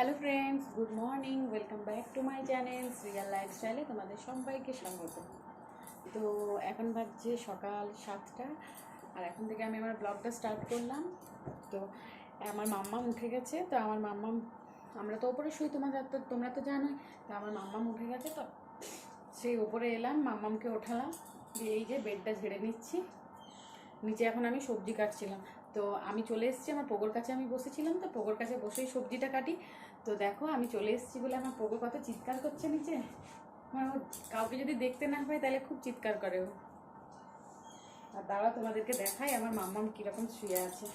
Hello friends, good morning, welcome back to my channel real লাইফস্টাইলে তোমাদের সবাইকে স্বাগত। তো এখন বাজছে সকাল 7টা, আর এখন থেকে আমি আমার ব্লগটা স্টার্ট করলাম। তো আমার মাম্মাম উঠে গেছে। তো আমার মাম্মাম, আমরা তো ওপরে শুই, তোমরা তো জানোই। তো আমার মাম্মাম উঠে গেছে, তো সেই ওপরে এলাম, মাম্মামকে ওঠালাম, দিয়ে এই যে বেডটা ঝেড়ে নিচ্ছি। নিচে এখন আমি সবজি কাটছিলাম। তো আমি চলে এসেছি আমার পোগোর কাছে, আমি বসেছিলাম, তো পোগোর কাছে বসেই সবজিটা কাটি। তো দেখো আমি চলে এসেছি বলে আমার পোগো কত চিৎকার করছে নিচে। মানে ও কাউকে যদি দেখতে না পায় তাহলে খুব চিৎকার করে ও। আর দাঁড়াও তোমাদেরকে দেখাই আমার মাম্মাম কীরকম শুয়ে আছে।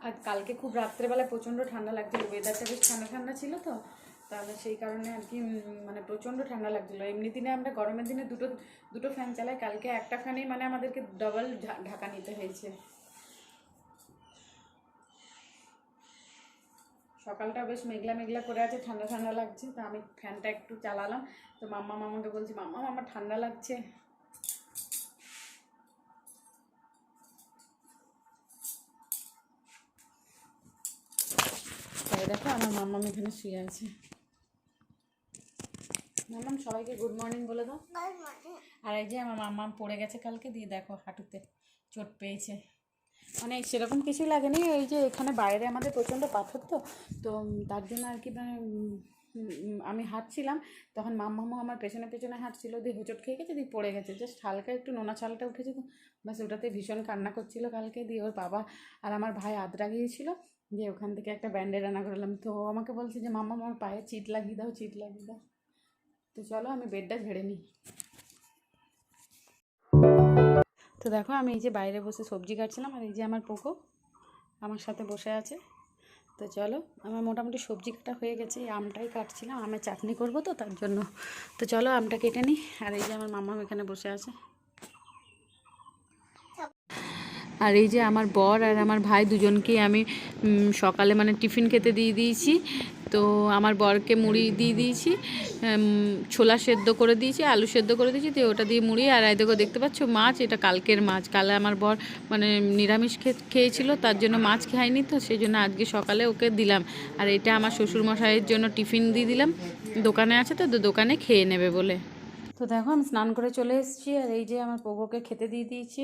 আর কালকে খুব রাত্রেবেলা প্রচণ্ড ঠান্ডা লাগছিল, ওয়েদারটা বেশ ঠান্ডা ঠান্ডা ছিল, তো তাহলে সেই কারণে আর কি মানে প্রচণ্ড ঠান্ডা লাগছিলো। এমনি দিনে আমরা গরমের দিনে দুটো ফ্যান চালাই, কালকে একটা ফ্যানেই মানে আমাদেরকে ডবল ঢাকা নিতে হয়েছে। সকালটা বেশ মেঘলা মেঘলা করে আছে, ঠান্ডা ঠান্ডা লাগছে, তো আমি ফ্যানটা একটু চালালাম। তো মামাকে বলছি, মাম্মা আমার ঠান্ডা লাগছে। তাই দেখো আমার মাম্মাম এখানে শুয়ে আছে। মাম্মাম সবাইকে গুড মর্নিং বলে দাও। আর এই যে আমার মাম্মাম পড়ে গেছে কালকে, দিয়ে দেখো হাঁটুতে চোট পেয়েছে। মানে সেরকম কিছুই লাগেনি, এই যে এখানে বাইরে আমাদের প্রচণ্ড পাথর, তো তার জন্য আর কি মানে আমি হাঁটছিলাম, তখন মাম্মামও আমার পেছনে পেছনে হাঁটছিল, দিয়ে হোঁচট খেয়ে গেছে, দিয়ে পড়ে গেছে। জাস্ট হালকা একটু নোনা ছালটা উঠেছে, তো ব্যাস ওটাতে ভীষণ কান্না করছিল কালকে। দিয়ে ওর বাবা আর আমার ভাই আদ্রা গিয়েছিল, দিয়ে ওখান থেকে একটা ব্যান্ডেড আনা করলাম। তো আমাকে বলছে যে মাম্মা আমার পায়ে চিট লাগিয়ে দাও, চিট লাগিয়ে দাও। তো চলো আমি বেডটা ঝেড়ে নিই। তো দেখো আমি এই যে বাইরে বসে সবজি কাটছিলাম, আর এই যে আমার পোকো আমার সাথে বসে আছে। তো চলো আমার মোটামুটি সবজি কাটা হয়ে গেছে, এই আমটাই কাটছিলাম, আমের চাটনি করবো তো তার জন্য। তো চলো আমটা কেটে নিই। আর এই যে আমার মাম্মাম এখানে বসে আছে। আর এই যে আমার বর আর আমার ভাই দুজনকেই আমি সকালে মানে টিফিন খেতে দিয়ে দিয়েছি। তো আমার বরকে মুড়ি দিয়ে দিয়েছি, ছোলা সেদ্ধ করে দিয়েছি, আলু সেদ্ধ করে দিয়েছি, তো ওটা দিয়ে মুড়ি। আর এই দেখো দেখতে পাচ্ছ মাছ, এটা কালকের মাছ। কালে আমার বর মানে নিরামিষ খেয়েছিল, তার জন্য মাছ খায়নি, তো সেই জন্য আজকে সকালে ওকে দিলাম। আর এটা আমার শ্বশুরমশাইয়ের জন্য টিফিন দিয়ে দিলাম, দোকানে আছে, তো দোকানে খেয়ে নেবে বলে। তো দেখো আমি স্নান করে চলে এসেছি, আর এই যে আমার পোগোকে খেতে দিয়ে দিয়েছি,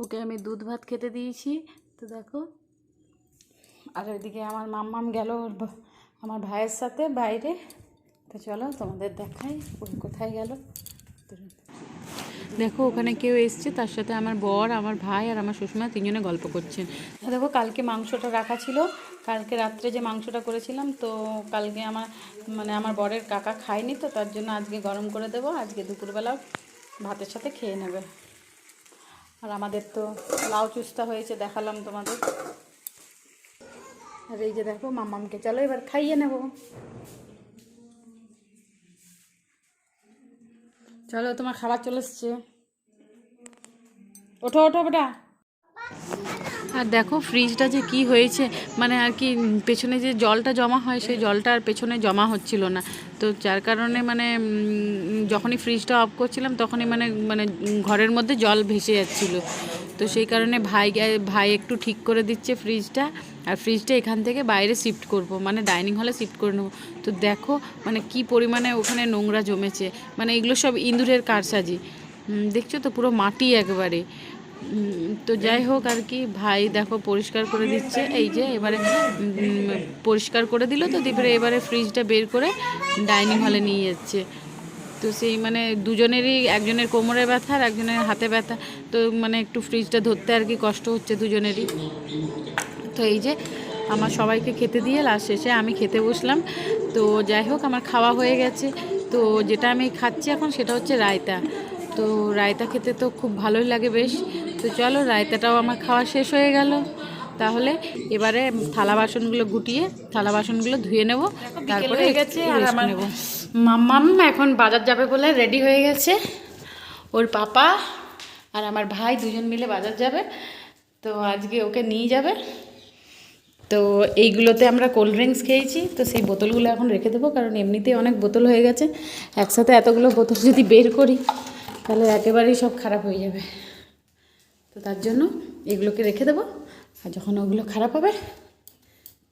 ওকে আমি দুধ ভাত খেতে দিয়েছি। তো দেখো, আর ওইদিকে আমার মাম্মাম গেল আমার ভাইয়ের সাথে বাইরে। তো চলো তোমাদের দেখাই ও কোথায় গেল। দেখো ওখানে কেউ এসছে, তার সাথে আমার বর, আমার ভাই আর আমার শ্বশুরমা তিনজনে গল্প করছেন। দেখো কালকে মাংসটা রাখা ছিল, কালকে রাত্রে যে মাংসটা করেছিলাম, তো কালকে আমার বরের কাকা খায়নি, তো তার জন্য আজকে গরম করে দেবো, আজকে দুপুরবেলা ভাতের সাথে খেয়ে নেবে। আর আমাদের তো লাউ চুস্তা হয়েছে, দেখালাম তোমাদের। আর এই যে দেখো মাম্মামকে চলো এবার খাইয়ে নেব। চলো তোমার খাবার চলে এসছে, ওঠো ওঠো বেটা। আর দেখো ফ্রিজটা যে কি হয়েছে, মানে আর কি পেছনে যে জলটা জমা হয় সেই জলটা আর পেছনে জমা হচ্ছিল না। তো যার কারণে মানে যখনই ফ্রিজটা অফ করছিলাম তখনই মানে মানে ঘরের মধ্যে জল ভেসে যাচ্ছিল। তো সেই কারণে ভাই একটু ঠিক করে দিচ্ছে ফ্রিজটা। আর ফ্রিজটা এখান থেকে বাইরে শিফট করব, মানে ডাইনিং হলে শিফট করে নেবো। তো দেখো মানে কি পরিমাণে ওখানে নোংরা জমেছে, মানে এগুলো সব ইঁদুরের কারসাজি, দেখছো তো পুরো মাটি একবারে। তো যাই হোক আর কি, ভাই দেখো পরিষ্কার করে দিচ্ছে, এই যে এবারে পরিষ্কার করে দিল, তো এবারে ফ্রিজটা বের করে ডাইনিং হলে নিয়ে যাচ্ছে। তো সেই মানে দুজনেরই, একজনের কোমরে ব্যথা আর একজনের হাতে ব্যথা, তো মানে একটু ফ্রিজটা ধরতে আর কি কষ্ট হচ্ছে দুজনেরই। তো এই যে আমার সবাইকে খেতে দিয়ে লাস্ট শেষে আমি খেতে বসলাম। তো যাই হোক আমার খাওয়া হয়ে গেছে। তো যেটা আমি খাচ্ছি এখন সেটা হচ্ছে রায়তা। তো রায়তা খেতে তো খুব ভালোই লাগে বেশ। তো চলো রায়তাটাও আমার খাওয়া শেষ হয়ে গেল। তাহলে এবারে থালা বাসনগুলো গুটিয়ে থালা বাসনগুলো ধুয়ে নেব, তারপরে হয়ে গেছে। আর আমার মাম্মাম এখন বাজার যাবে বলে রেডি হয়ে গেছে, ওর পাপা আর আমার ভাই দুজন মিলে বাজার যাবে। তো আজকে ওকে নিয়ে যাবে। তো এইগুলোতে আমরা কোল্ড ড্রিঙ্কস খেয়েছি, তো সেই বোতলগুলো এখন রেখে দেবো, কারণ এমনিতেই অনেক বোতল হয়ে গেছে। একসাথে এতগুলো বোতল যদি বের করি তাহলে একেবারেই সব খারাপ হয়ে যাবে। তো তার জন্য এগুলোকে রেখে দেবো, আর যখন ওগুলো খারাপ হবে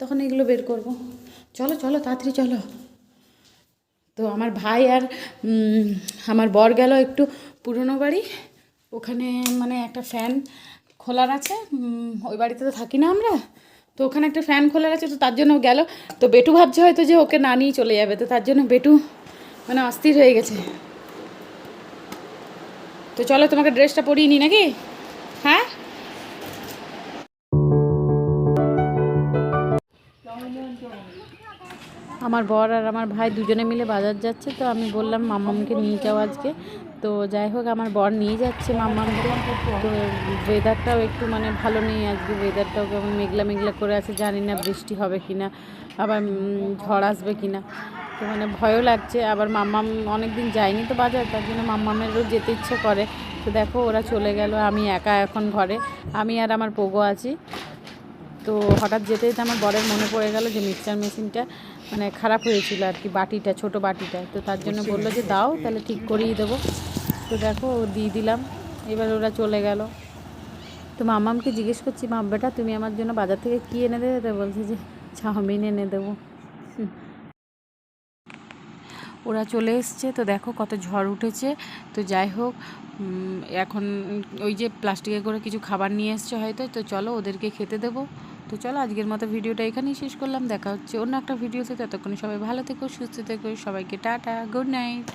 তখন এগুলো বের করব। চলো চলো তাড়াতাড়ি চলো। তো আমার ভাই আর আমার বর গেল একটু পুরনো বাড়ি, ওখানে মানে একটা ফ্যান খোলার আছে, ওই বাড়িতে তো থাকি না আমরা, তো ওখানে একটা ফ্যান খোলার আছে, তো তার জন্য ও গেল। তো বেটু ভাবছে হয়তো যে ওকে না নিয়ে চলে যাবে, তো তার জন্য বেটু মানে অস্থির হয়ে গেছে। তো চলো তোমাকে ড্রেসটা পরিয়ে নিই নাকি? হ্যাঁ আমার বর আর আমার ভাই দুজনে মিলে বাজার যাচ্ছে, তো আমি বললাম মাম্মামকে নিয়ে যাও আজকে। তো যাই হোক আমার বর নিয়ে যাচ্ছে মাম্মামকে। তো ওয়েদারটাও একটু মানে ভালো নেই আজকে, ওয়েদারটাও কেমন মেঘলা মেঘলা করে আছে, জানি না বৃষ্টি হবে কি না, আবার ঝড় আসবে কি না। তো মানে ভয়ও লাগছে, আবার মাম্মাম অনেক দিন যায়নি তো বাজার, তার জন্য মাম্মামেরও যেতে ইচ্ছে করে। তো দেখো ওরা চলে গেল, আমি একা এখন ঘরে, আমি আর আমার পোগো আছি। তো হঠাৎ যেতে যেতে আমার বরের মনে পড়ে গেল যে মিক্সচার মেশিনটা মানে খারাপ হয়েছিল আর কি, বাটিটা, ছোটো বাটিটা, তো তার জন্য বললো যে দাও তাহলে ঠিক করিয়ে দেবো। তো দেখো দিয়ে দিলাম, এবার ওরা চলে গেল। তো মামামকে জিজ্ঞেস করছি, মা বেটা তুমি আমার জন্য বাজার থেকে কী এনে দেবে? তো বলছে যে চাউমিন এনে দেবো। ওরা চলে এসছে, তো দেখো কত ঝড় উঠেছে। তো যাই হোক এখন ওই যে প্লাস্টিকে করে কিছু খাবার নিয়ে এসছে হয়তো, তো চলো ওদেরকে খেতে দেবো। তো চলো আজকের মতো ভিডিওটা এখানেই শেষ করলাম, দেখা হচ্ছে অন্য একটা ভিডিওতে। ততক্ষণ সবাই ভালো থেকো, সুস্থ থেকো, সবাইকে টাটা, গুড নাইট।